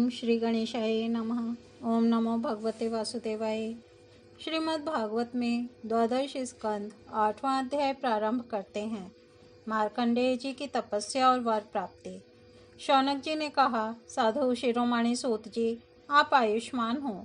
ओम श्री गणेशाय नमः। ओम नमो भगवते वासुदेवाय। श्रीमद् भागवत में द्वादश स्कंद 8वां अध्याय प्रारंभ करते हैं। मार्कंडेय जी की तपस्या और वर प्राप्ति। शौनक जी ने कहा, साधु शिरोमणि सूत जी, आप आयुष्मान हो।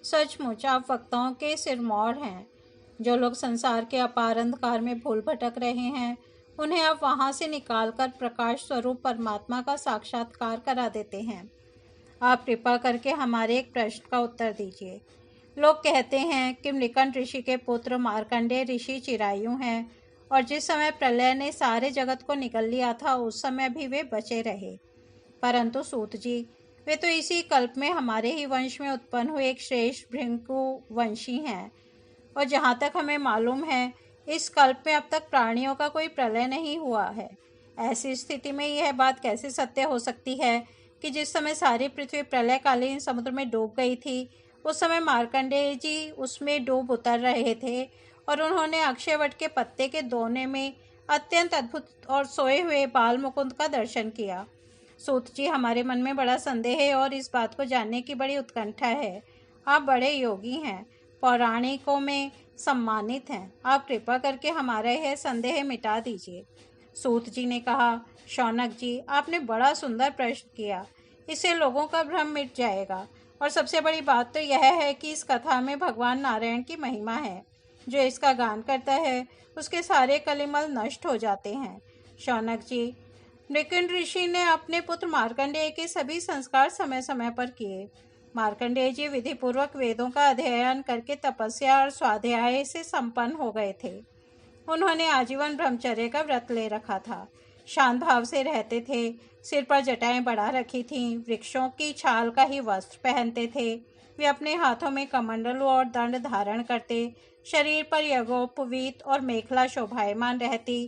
सचमुच आप वक्ताओं के सिरमौर हैं। जो लोग संसार के अपार अंधकार में भूल भटक रहे हैं, उन्हें आप वहां से निकालकर प्रकाश स्वरूप परमात्मा का साक्षात्कार करा देते हैं। आप कृपा करके हमारे एक प्रश्न का उत्तर दीजिए। लोग कहते हैं कि मृकंड ऋषि के पुत्र मार्कंडेय ऋषि चिरायु हैं और जिस समय प्रलय ने सारे जगत को निगल लिया था उस समय भी वे बचे रहे। परंतु सूत जी, वे तो इसी कल्प में हमारे ही वंश में उत्पन्न हुए एक श्रेष्ठ भृंगु वंशी हैं, और जहाँ तक हमें मालूम है इस कल्प में अब तक प्राणियों का कोई प्रलय नहीं हुआ है। ऐसी स्थिति में यह बात कैसे सत्य हो सकती है कि जिस समय सारी पृथ्वी प्रलयकालीन समुद्र में डूब गई थी, उस समय मार्कंडेय जी उसमें डूब उतर रहे थे और उन्होंने अक्षयवट के पत्ते के दोने में अत्यंत अद्भुत और सोए हुए बाल मुकुंद का दर्शन किया। सूत जी, हमारे मन में बड़ा संदेह है और इस बात को जानने की बड़ी उत्कंठा है। आप बड़े योगी हैं, पौराणिकों में सम्मानित हैं। आप कृपा करके हमारा यह संदेह मिटा दीजिए। सूत जी ने कहा, शौनक जी, आपने बड़ा सुंदर प्रश्न किया। इससे लोगों का भ्रम मिट जाएगा, और सबसे बड़ी बात तो यह है कि इस कथा में भगवान नारायण की महिमा है। जो इसका गान करता है उसके सारे कलिमल नष्ट हो जाते हैं। शौनक जी, मृकंड ऋषि ने अपने पुत्र मार्कंडेय के सभी संस्कार समय समय पर किए। मार्कंडेय जी विधिपूर्वक वेदों का अध्ययन करके तपस्या और स्वाध्याय से संपन्न हो गए थे। उन्होंने आजीवन ब्रह्मचर्य का व्रत ले रखा था, शांत भाव से रहते थे, सिर पर जटाएं बढ़ा रखी थीं, वृक्षों की छाल का ही वस्त्र पहनते थे। वे अपने हाथों में कमंडलों और दंड धारण करते, शरीर पर यज्ञोपवीत और मेखला शोभायमान रहती।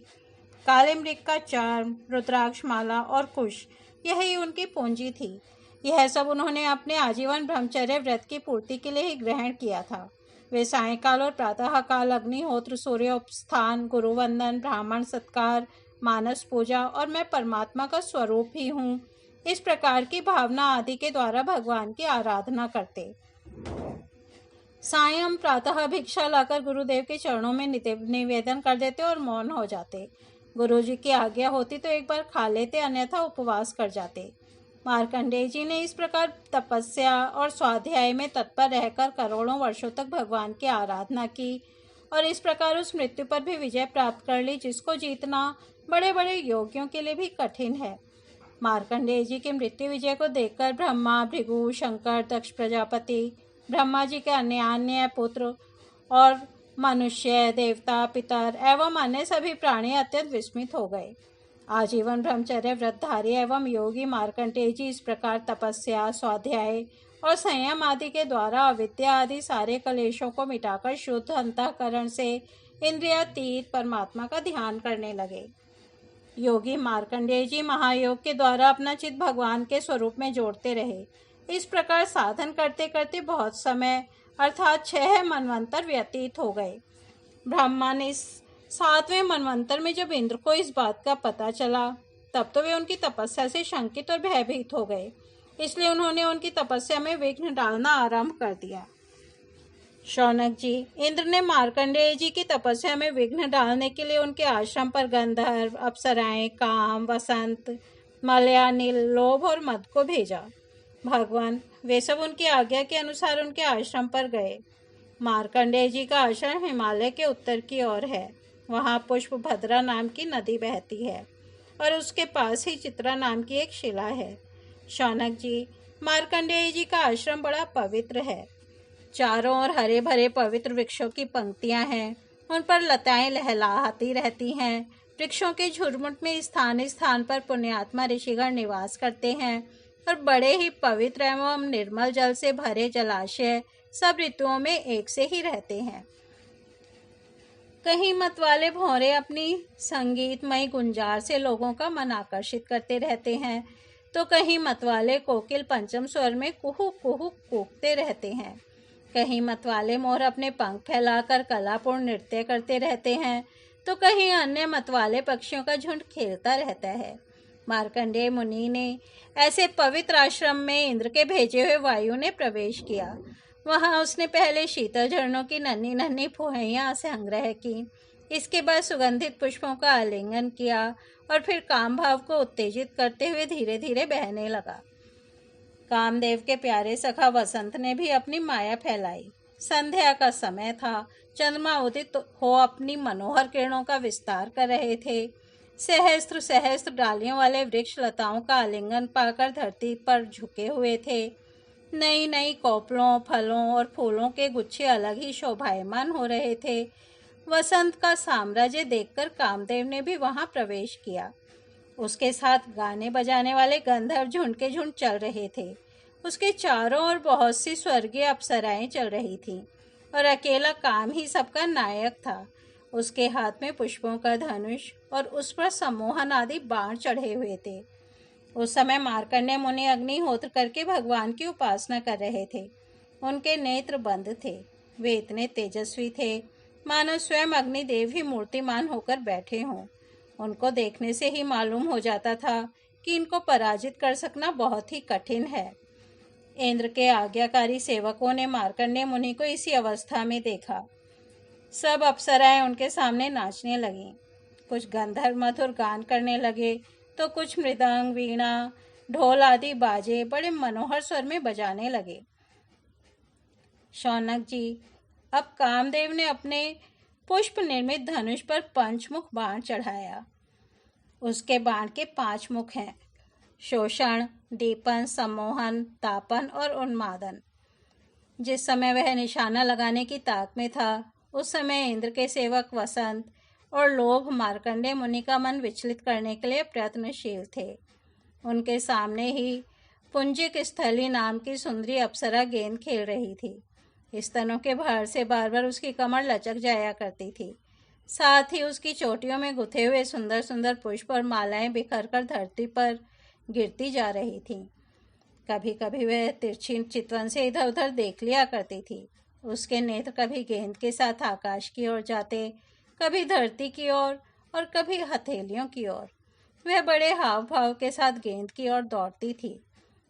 काले मृग का चर्म, रुद्राक्ष माला और कुश, यही उनकी पूंजी थी। यह सब उन्होंने अपने आजीवन ब्रह्मचर्य व्रत की पूर्ति के लिए ही ग्रहण किया था। वे सायंकाल और प्रातःकाल अग्निहोत्र, सूर्योपस्थान, गुरुवंदन, ब्राह्मण सत्कार, मानस पूजा और मैं परमात्मा का स्वरूप ही हूँ, इस प्रकार की भावना आदि के द्वारा भगवान की आराधना करते। सायं प्रातः भिक्षा लाकर गुरुदेव के चरणों में निवेदन कर देते और मौन हो जाते। गुरु जी की आज्ञा होती तो एक बार खा लेते, अन्यथा उपवास कर जाते। मार्कंडेय जी ने इस प्रकार तपस्या और स्वाध्याय में तत्पर रहकर करोड़ों वर्षों तक भगवान की आराधना की और इस प्रकार उस मृत्यु पर भी विजय प्राप्त कर ली जिसको जीतना बड़े बड़े योगियों के लिए भी कठिन है। मार्कंडेय जी के मृत्यु विजय को देखकर ब्रह्मा, भृगु, शंकर, दक्ष प्रजापति, ब्रह्मा जी के अन्य पुत्र और मनुष्य, देवता, पितर एवं अन्य सभी प्राणी अत्यंत विस्मित हो गए। आजीवन ब्रह्मचर्य व्रतधारी एवं योगी मार्कंडेय जी इस प्रकार तपस्या, स्वाध्याय और संयम आदि के द्वारा अविद्या आदि सारे कलेशों को मिटाकर शुद्ध अंतःकरण से इंद्रियातीत परमात्मा का ध्यान करने लगे। योगी मार्कंडेय जी महायोग के द्वारा अपना चित्त भगवान के स्वरूप में जोड़ते रहे। इस प्रकार साधन करते करते बहुत समय अर्थात 6 मनवंतर व्यतीत हो गए। ब्रह्मा ने 7वें मनवंतर में जब इंद्र को इस बात का पता चला, तब तो वे उनकी तपस्या से शंकित और भयभीत हो गए। इसलिए उन्होंने उनकी तपस्या में विघ्न डालना आरंभ कर दिया। शौनक जी, इंद्र ने मार्कंडेय जी की तपस्या में विघ्न डालने के लिए उनके आश्रम पर गंधर्व, अप्सराएं, काम, वसंत, मलयानिल, लोभ और मद को भेजा। भगवान वे सब उनकी आज्ञा के अनुसार उनके आश्रम पर गए। मार्कंडेय जी का आश्रम हिमालय के उत्तर की ओर है। वहाँ पुष्पभद्रा नाम की नदी बहती है और उसके पास ही चित्रा नाम की एक शिला है। शौनक जी, मार्कंडेय जी का आश्रम बड़ा पवित्र है। चारों ओर हरे भरे पवित्र वृक्षों की पंक्तियां हैं, उन पर लताएं लहलहाती रहती हैं। वृक्षों के झुरमुट में स्थान स्थान पर पुण्यात्मा ऋषिगण निवास करते हैं और बड़े ही पवित्र एवं निर्मल जल से भरे जलाशय सब ऋतुओं में एक से ही रहते हैं। कहीं मतवाले भौरे अपनी संगीतमयी गुंजार से लोगों का मन आकर्षित करते रहते हैं, तो कहीं मतवाले कोकिल पंचम स्वर में कुहू कुहू कूकते रहते हैं। कहीं मतवाले मोर अपने पंख फैलाकर कलापूर्ण नृत्य करते रहते हैं, तो कहीं अन्य मतवाले पक्षियों का झुंड खेलता रहता है। मार्कंडेय मुनि ने ऐसे पवित्र आश्रम में इंद्र के भेजे हुए वायु ने प्रवेश किया। वहां उसने पहले शीतल झरनों की नन्ही नन्ही फुहैयां संग्रह की। इसके बाद सुगंधित पुष्पों का आलिंगन किया और फिर काम भाव को उत्तेजित करते हुए धीरे धीरे बहने लगा। कामदेव के प्यारे सखा वसंत ने भी अपनी माया फैलाई। संध्या का समय था। चंद्रमा उदित हो अपनी मनोहर किरणों का विस्तार कर रहे थे। सहस्त्र सहस्त्र डालियों वाले वृक्ष लताओं का आलिंगन पाकर धरती पर झुके हुए थे। नई नई कोपलों, फलों और फूलों के गुच्छे अलग ही शोभायमान हो रहे थे। वसंत का साम्राज्य देखकर कामदेव ने भी वहां प्रवेश किया। उसके साथ गाने बजाने वाले गंधर्व झुंड के झुंड चल रहे थे। उसके चारों ओर बहुत सी स्वर्गीय अप्सराएं चल रही थीं और अकेला काम ही सबका नायक था। उसके हाथ में पुष्पों का धनुष और उस पर सम्मोहन आदि बाण चढ़े हुए थे। उस समय मार्कंडेय मुनि अग्निहोत्र करके भगवान की उपासना कर रहे थे। उनके नेत्र बंद थे। वे इतने तेजस्वी थे मानो स्वयं अग्निदेव ही मूर्तिमान होकर बैठे हों। उनको देखने से ही मालूम हो जाता था कि इनको पराजित कर सकना बहुत ही कठिन है। इंद्र के आज्ञाकारी सेवकों ने मार्कंडेय मुनि को इसी अवस्था में देखा। सब अप्सराएं उनके सामने नाचने लगीं। कुछ गंधर्व मधुर गान करने लगे तो कुछ मृदंग, वीणा, ढोल आदि बाजे बड़े मनोहर स्वर में बजाने लगे। शौनक जी, अब कामदेव ने अपने पुष्प निर्मित धनुष पर पंचमुख बाण चढ़ाया। उसके बाण के 5 मुख हैं: शोषण, दीपन, सम्मोहन, तापन और उन्मादन। जिस समय वह निशाना लगाने की ताक में था, उस समय इंद्र के सेवक वसंत और लोभ मार्कंडेय मुनि का मन विचलित करने के लिए प्रयत्नशील थे। उनके सामने ही पुंजिक स्थली नाम की सुंदरी अप्सरा गेंद खेल रही थी। स्तनों के भार से बार बार उसकी कमर लचक जाया करती थी। साथ ही उसकी चोटियों में गुथे हुए सुंदर सुंदर पुष्प और मालाएं बिखरकर धरती पर गिरती जा रही थीं। कभी कभी वह तिरछी चितवन से इधर उधर देख लिया करती थी। उसके नेत्र कभी गेंद के साथ आकाश की ओर जाते, कभी धरती की ओर और कभी हथेलियों की ओर। वह बड़े हाव भाव के साथ गेंद की ओर दौड़ती थी।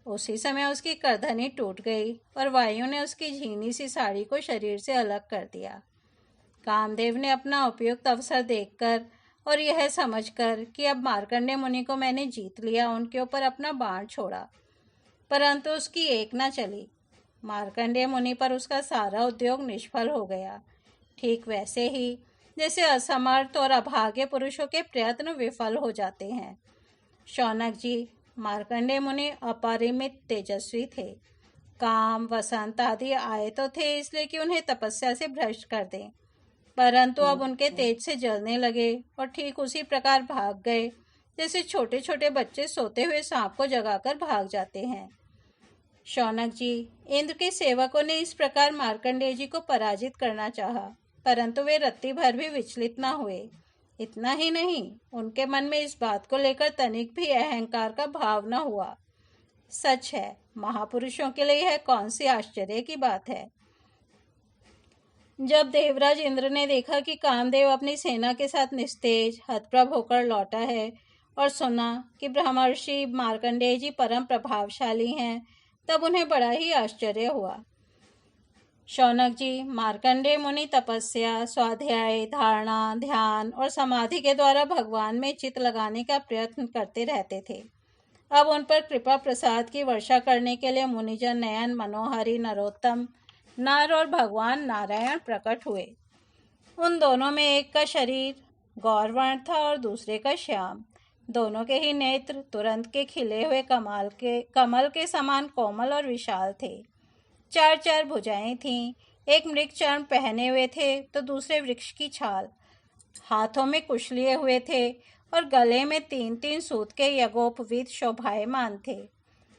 उसी समय उसकी करधनी टूट गई और वायु ने उसकी झीनी सी साड़ी को शरीर से अलग कर दिया। कामदेव ने अपना उपयुक्त अवसर देखकर और यह समझकर कि अब मार्कंडेय मुनि को मैंने जीत लिया, उनके ऊपर अपना बाण छोड़ा, परंतु उसकी एक न चली। मार्कंडेय मुनि पर उसका सारा उद्योग निष्फल हो गया। ठीक वैसे ही जैसे असमर्थ और अभागे पुरुषों के प्रयत्न विफल हो जाते हैं। शौनक जी, मार्कंडेय मुनि अपरिमित तेजस्वी थे। काम, वसंत आदि आए तो थे इसलिए कि उन्हें तपस्या से भ्रष्ट कर दें, परंतु अब उनके तेज से जलने लगे और ठीक उसी प्रकार भाग गए जैसे छोटे छोटे बच्चे सोते हुए सांप को जगाकर भाग जाते हैं। शौनक जी, इंद्र के सेवकों ने इस प्रकार मार्कंडेय जी को पराजित करना चाहा, परंतु वे रत्ती भर भी विचलित न हुए। इतना ही नहीं, उनके मन में इस बात को लेकर तनिक भी अहंकार का भाव न हुआ। सच है, महापुरुषों के लिए यह कौन सी आश्चर्य की बात है। जब देवराज इंद्र ने देखा कि कामदेव अपनी सेना के साथ निस्तेज हतप्रभ होकर लौटा है और सुना कि ब्रह्मर्षि मार्कंडेय जी परम प्रभावशाली हैं, तब उन्हें बड़ा ही आश्चर्य हुआ। शौनक जी, मार्कंडेय मुनि तपस्या, स्वाध्याय, धारणा, ध्यान और समाधि के द्वारा भगवान में चित्त लगाने का प्रयत्न करते रहते थे। अब उन पर कृपा प्रसाद की वर्षा करने के लिए मुनिजन नयन मनोहरी नरोत्तम नर और भगवान नारायण प्रकट हुए। उन दोनों में एक का शरीर गौरवर्ण था और दूसरे का श्याम। दोनों के ही नेत्र तुरंत के खिले हुए कमल के समान कोमल और विशाल थे। 4 भुजाएं थीं। एक मृग चर्म पहने हुए थे तो दूसरे वृक्ष की छाल। हाथों में कुश लिए हुए थे और गले में 3 सूत के यज्ञोपवीत शोभायमान थे।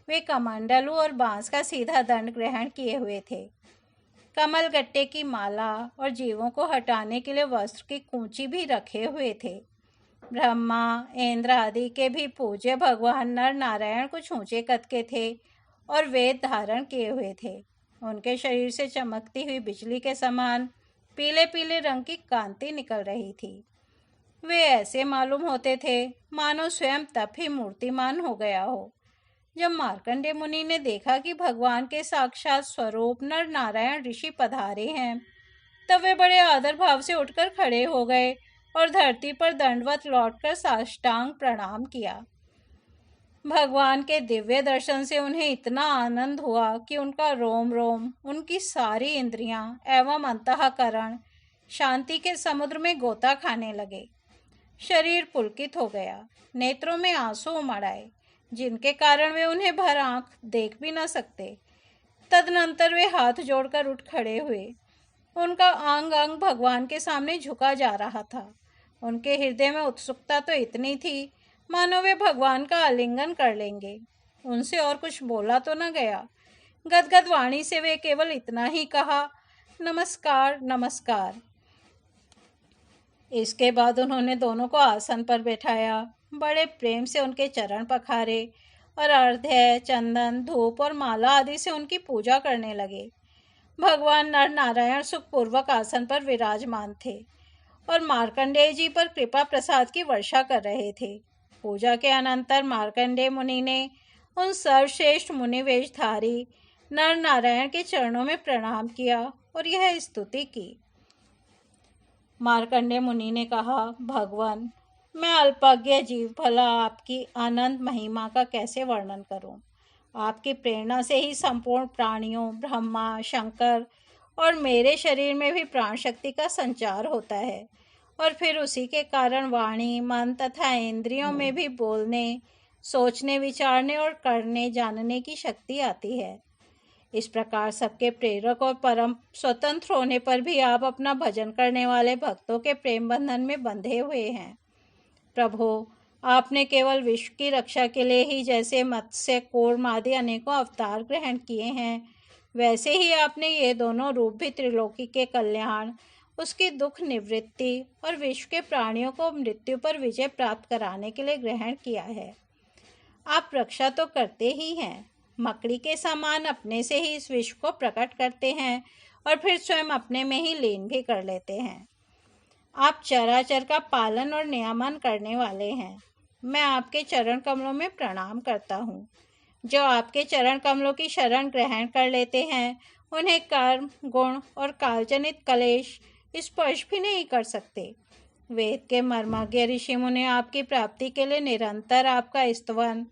वे कमंडलू और बांस का सीधा दंड ग्रहण किए हुए थे। कमल गट्टे की माला और जीवों को हटाने के लिए वस्त्र की कूंची भी रखे हुए थे। ब्रह्मा, इंद्र आदि के भी पूज्य भगवान नर नारायण कुछ ऊंचे कद के थे और वेद धारण किए हुए थे। उनके शरीर से चमकती हुई बिजली के समान पीले पीले रंग की कांति निकल रही थी। वे ऐसे मालूम होते थे मानो स्वयं तब ही मूर्तिमान हो गया हो। जब मार्कंडेय मुनि ने देखा कि भगवान के साक्षात स्वरूप नर नारायण ऋषि पधारे हैं, तब वे बड़े आदर भाव से उठकर खड़े हो गए और धरती पर दंडवत लौटकर साष्टांग प्रणाम किया। भगवान के दिव्य दर्शन से उन्हें इतना आनंद हुआ कि उनका रोम रोम, उनकी सारी इंद्रियां एवं अंतःकरण शांति के समुद्र में गोता खाने लगे। शरीर पुलकित हो गया, नेत्रों में आंसू उमड़ आए, जिनके कारण वे उन्हें भर आंख देख भी न सकते। तदनंतर वे हाथ जोड़कर उठ खड़े हुए। उनका अंग अंग भगवान के सामने झुका जा रहा था। उनके हृदय में उत्सुकता तो इतनी थी मानो वे भगवान का आलिंगन कर लेंगे। उनसे और कुछ बोला तो न गया। गदगद वाणी से वे केवल इतना ही कहा, नमस्कार नमस्कार। इसके बाद उन्होंने दोनों को आसन पर बैठाया, बड़े प्रेम से उनके चरण पखारे और अर्घ्य, चंदन, धूप और माला आदि से उनकी पूजा करने लगे। भगवान नर नारायण सुखपूर्वक आसन पर विराजमान थे और मार्कंडेय जी पर कृपा प्रसाद की वर्षा कर रहे थे। पूजा के अनंतर मार्कंडेय मुनि ने उन सर्वश्रेष्ठ मुनि वेशधारी नर नारायण के चरणों में प्रणाम किया और यह स्तुति की। मार्कंडेय मुनि ने कहा, भगवान, मैं अल्पज्ञ जीव भला आपकी अनंत महिमा का कैसे वर्णन करूं। आपकी प्रेरणा से ही संपूर्ण प्राणियों, ब्रह्मा, शंकर और मेरे शरीर में भी प्राण शक्ति का संचार होता है और फिर उसी के कारण वाणी, मन तथा इंद्रियों में भी बोलने, सोचने, विचारने और करने जानने की शक्ति आती है। इस प्रकार सबके प्रेरक और परम स्वतंत्र होने पर भी आप अपना भजन करने वाले भक्तों के प्रेम बंधन में बंधे हुए हैं। प्रभु, आपने केवल विश्व की रक्षा के लिए ही जैसे मत्स्य, कूर्म आदि अनेकों अवतार ग्रहण किए हैं, वैसे ही आपने ये दोनों रूप भी त्रिलोकी के कल्याण, उसकी दुख निवृत्ति और विश्व के प्राणियों को मृत्यु पर विजय प्राप्त कराने के लिए ग्रहण किया है। आप रक्षा तो करते ही हैं, मकड़ी के समान अपने से ही इस विश्व को प्रकट करते हैं और फिर स्वयं अपने में ही लीन भी कर लेते हैं। आप चराचर का पालन और नियमन करने वाले हैं। मैं आपके चरण कमलों में प्रणाम करता हूँ। जो आपके चरण कमलों की शरण ग्रहण कर लेते हैं, उन्हें कर्म, गुण और कालजनित कलेश स्पर्श भी नहीं कर सकते। वेद के मर्मज्ञ ऋषि मुनि आपकी प्राप्ति के लिए निरंतर आपका स्तवन,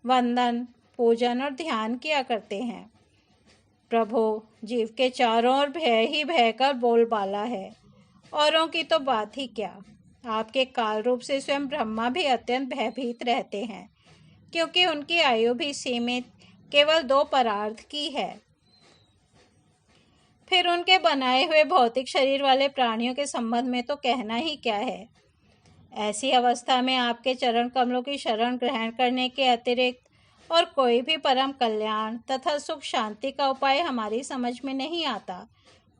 वंदन, पूजन और ध्यान किया करते हैं। प्रभु, जीव के चारों ओर भय ही भय का बोलबाला है, औरों की तो बात ही क्या। आपके काल रूप से स्वयं ब्रह्मा भी अत्यंत भयभीत रहते हैं, क्योंकि उनकी आयु भी सीमित केवल 2 परार्ध की है। फिर उनके बनाए हुए भौतिक शरीर वाले प्राणियों के संबंध में तो कहना ही क्या है। ऐसी अवस्था में आपके चरण कमलों की शरण ग्रहण करने के अतिरिक्त और कोई भी परम कल्याण तथा सुख शांति का उपाय हमारी समझ में नहीं आता,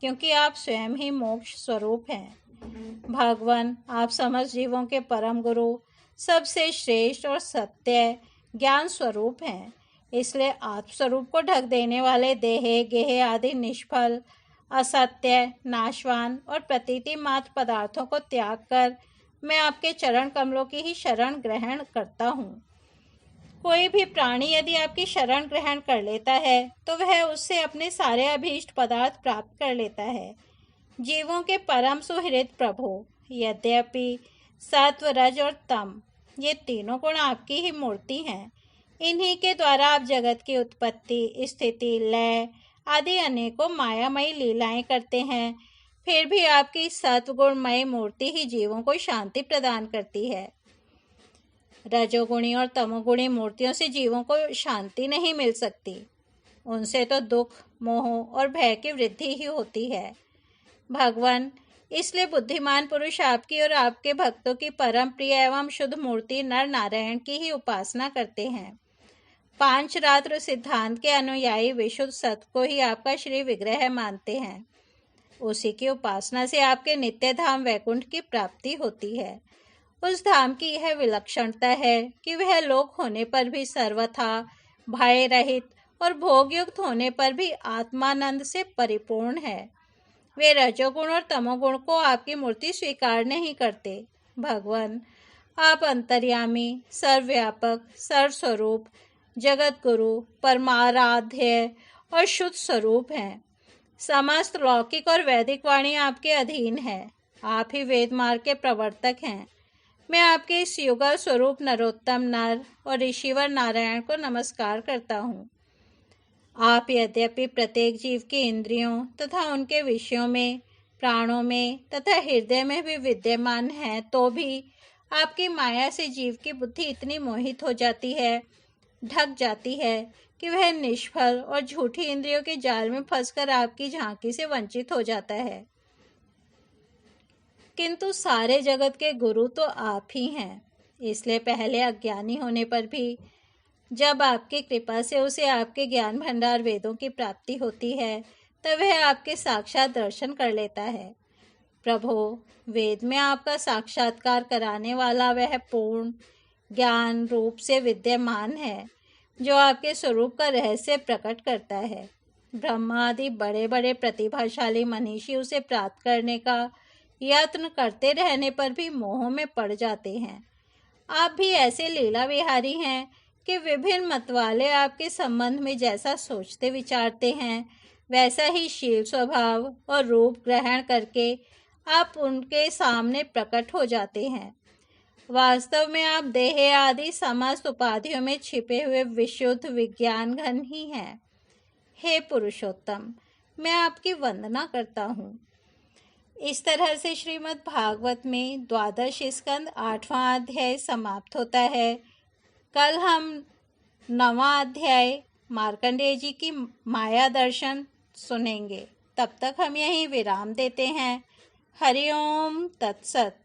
क्योंकि आप स्वयं ही मोक्ष स्वरूप हैं। भगवान, आप समस्त जीवों के परम गुरु, सबसे श्रेष्ठ और सत्य ज्ञान स्वरूप हैं। इसलिए आत्मस्वरूप को ढक देने वाले देह, गेह आदि निष्फल, असत्य, नाशवान और प्रतीति मात्र पदार्थों को त्याग कर मैं आपके चरण कमलों की ही शरण ग्रहण करता हूँ। कोई भी प्राणी यदि आपकी शरण ग्रहण कर लेता है तो वह उससे अपने सारे अभीष्ट पदार्थ प्राप्त कर लेता है। जीवों के परम सुहृद प्रभु, यद्यपि सत्व, रज और तम ये तीनों गुण आपकी ही मूर्ति हैं। इन्हीं के द्वारा आप जगत की उत्पत्ति, स्थिति, लय आदि अनेकों मायामयी लीलाएं करते हैं। फिर भी आपकी सत्वगुणमय मूर्ति ही जीवों को शांति प्रदान करती है। रजोगुणी और तमोगुणी मूर्तियों से जीवों को शांति नहीं मिल सकती। उनसे तो दुख, मोह और भय की वृद्धि ही होती है। भगवान, इसलिए बुद्धिमान पुरुष आपकी और आपके भक्तों की परम प्रिय एवं शुद्ध मूर्ति नर नारायण की ही उपासना करते हैं। 5 रात्र सिद्धांत के अनुयायी विशुद्ध सत्य को ही आपका श्री विग्रह मानते हैं। उसी की उपासना से आपके नित्य धाम वैकुंठ की प्राप्ति होती है। उस धाम की यह विलक्षणता है कि वह लोक होने पर भी सर्वथा भय रहित और भोगयुक्त होने पर भी आत्मानंद से परिपूर्ण है। वे रजोगुण और तमोगुण को आपकी मूर्ति स्वीकार नहीं करते, भगवान, आप अंतर्यामी, सर्वव्यापक, सर्वस्वरूप, जगत गुरु, परमाराध्य और शुद्ध स्वरूप हैं। समस्त लौकिक और वैदिक वाणी आपके अधीन है। आप ही वेद मार्ग के प्रवर्तक हैं। मैं आपके इस युगल स्वरूप नरोत्तम नर और ऋषिवर नारायण को नमस्कार करता हूँ। आप यद्यपि प्रत्येक जीव की इंद्रियों तथा उनके विषयों में, प्राणों में तथा हृदय में भी विद्यमान हैं, तो भी आपकी माया से जीव की बुद्धि इतनी मोहित हो जाती है, ढक जाती है कि वह निष्फल और झूठी इंद्रियों के जाल में फंसकर आपकी झांकी से वंचित हो जाता है। किंतु सारे जगत के गुरु तो आप ही हैं, इसलिए पहले अज्ञानी होने पर भी जब आपकी कृपा से उसे आपके ज्ञान भंडार वेदों की प्राप्ति होती है, तब वह आपके साक्षात दर्शन कर लेता है। प्रभो, वेद में आपका साक्षात्कार कराने वाला वह पूर्ण ज्ञान रूप से विद्यमान है, जो आपके स्वरूप का रहस्य प्रकट करता है। ब्रह्मा आदि बड़े बड़े प्रतिभाशाली मनीषी उसे प्राप्त करने का यत्न करते रहने पर भी मोह में पड़ जाते हैं। आप भी ऐसे लीला विहारी हैं कि विभिन्न मतवाले आपके संबंध में जैसा सोचते विचारते हैं, वैसा ही शील स्वभाव और रूप ग्रहण करके आप उनके सामने प्रकट हो जाते हैं। वास्तव में आप देह आदि समस्त उपाधियों में छिपे हुए विशुद्ध विज्ञान घन ही हैं। हे पुरुषोत्तम, मैं आपकी वंदना करता हूँ। इस तरह से श्रीमद् भागवत में 12 स्कंद 8वां अध्याय समाप्त होता है। कल हम 9वां अध्याय मार्कंडेय जी की माया दर्शन सुनेंगे। तब तक हम यहीं विराम देते हैं। हरि ओम तत्सत।